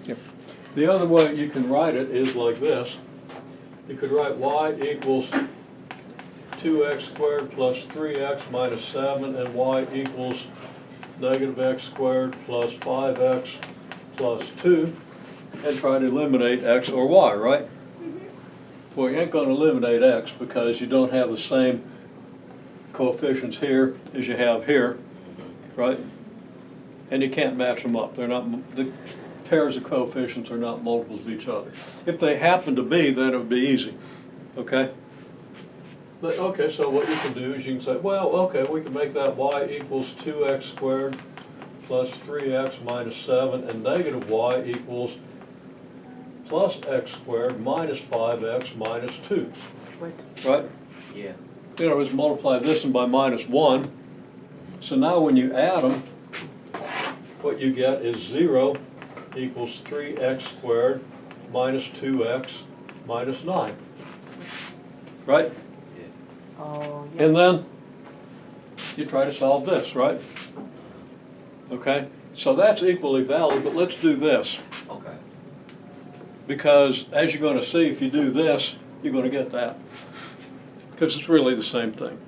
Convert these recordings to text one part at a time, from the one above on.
Yep. The other way you can write it is like this. You could write y equals 2x squared plus 3x minus 7, and y equals negative x squared plus 5x plus 2, and try to eliminate x or y, right? Well, you ain't going to eliminate x because you don't have the same coefficients here as you have here, right? And you can't match them up. They're not, the pairs of coefficients are not multiples of each other. If they happen to be, then it would be easy, okay? But, okay, so what you can do is you can say, well, okay, we can make that y equals 2x squared plus 3x minus 7, and negative y equals plus x squared minus 5x minus 2. What? Right? Yeah. In other words, multiply this one by minus 1. So now when you add them, what you get is 0 equals 3x squared minus 2x minus 9. Right? Oh, yeah. And then you try to solve this, right? Okay? So that's equally valid, but let's do this. Okay. Because as you're going to see, if you do this, you're going to get that. Because it's really the same thing.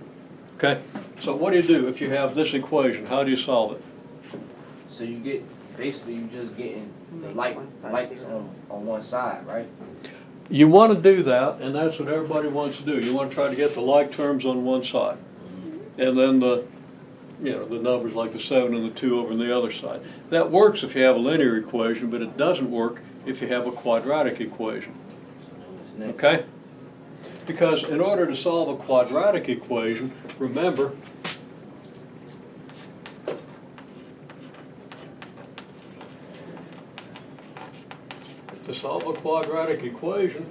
Okay? So what do you do if you have this equation? How do you solve it? So you get, basically you just getting the Make like, one side likes zero. on one side, right? You want to do that, and that's what everybody wants to do. You want to try to get the like terms on one side. And then the numbers like the 7 and the 2 over on the other side. That works if you have a linear equation, but it doesn't work if you have a quadratic equation. Okay? Because in order to solve a quadratic equation, remember, to solve a quadratic equation,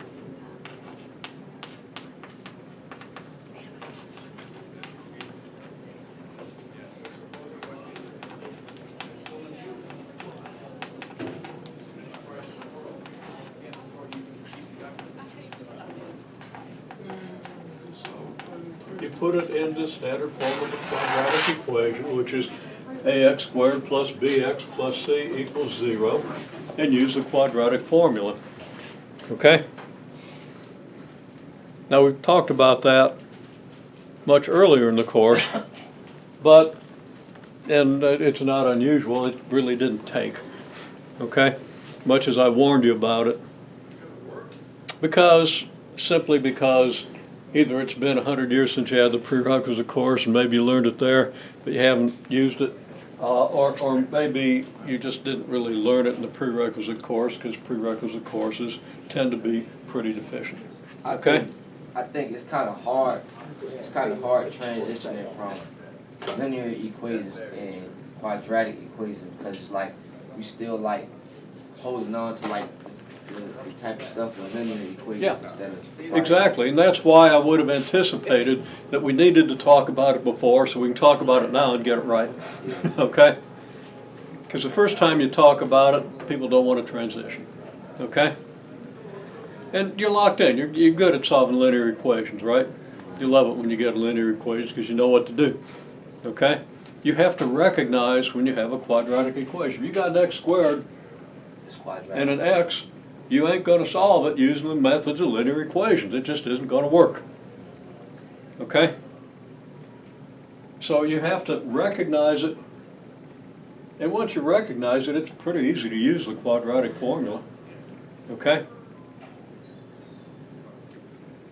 you put it in the standard form of the quadratic equation, which is ax squared plus bx plus c equals 0, and use the quadratic formula. Okay? Now we've talked about that much earlier in the course, but, and it's not unusual, it really didn't take. Okay? Much as I warned you about it. Simply because either it's been 100 years since you had the prerequisite course and maybe you learned it there, but you haven't used it, or maybe you just didn't really learn it in the prerequisite course, because prerequisite courses tend to be pretty deficient. Okay? I think it's kind of hard. It's kind of hard transitioning from linear equations and quadratic equations, because it's like we still like holding on to like the type of stuff with linear equations Yeah, instead of exactly, and that's why I would have anticipated that we needed to talk about it before, so we can talk about it now and get it right. Okay? Because the first time you talk about it, people don't want to transition. Okay? And you're locked in. You're good at solving linear equations, right? You love it when you get linear equations because you know what to do. Okay? You have to recognize when you have a quadratic equation. If you got an x squared It's quadratic. and an x, you ain't going to solve it using the methods of linear equations. It just isn't going to work. Okay? So you have to recognize it, and once you recognize it, it's pretty easy to use the quadratic formula. Okay?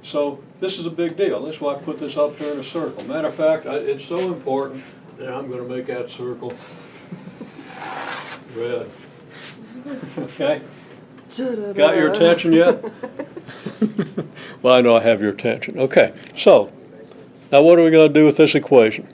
So this is a big deal. That's why I put this up here in a circle. Matter of fact, it's so important that I'm going to make that circle red. Okay? Got your attention yet? Well, I know I have your attention. Okay, so now what are we going to do with this equation?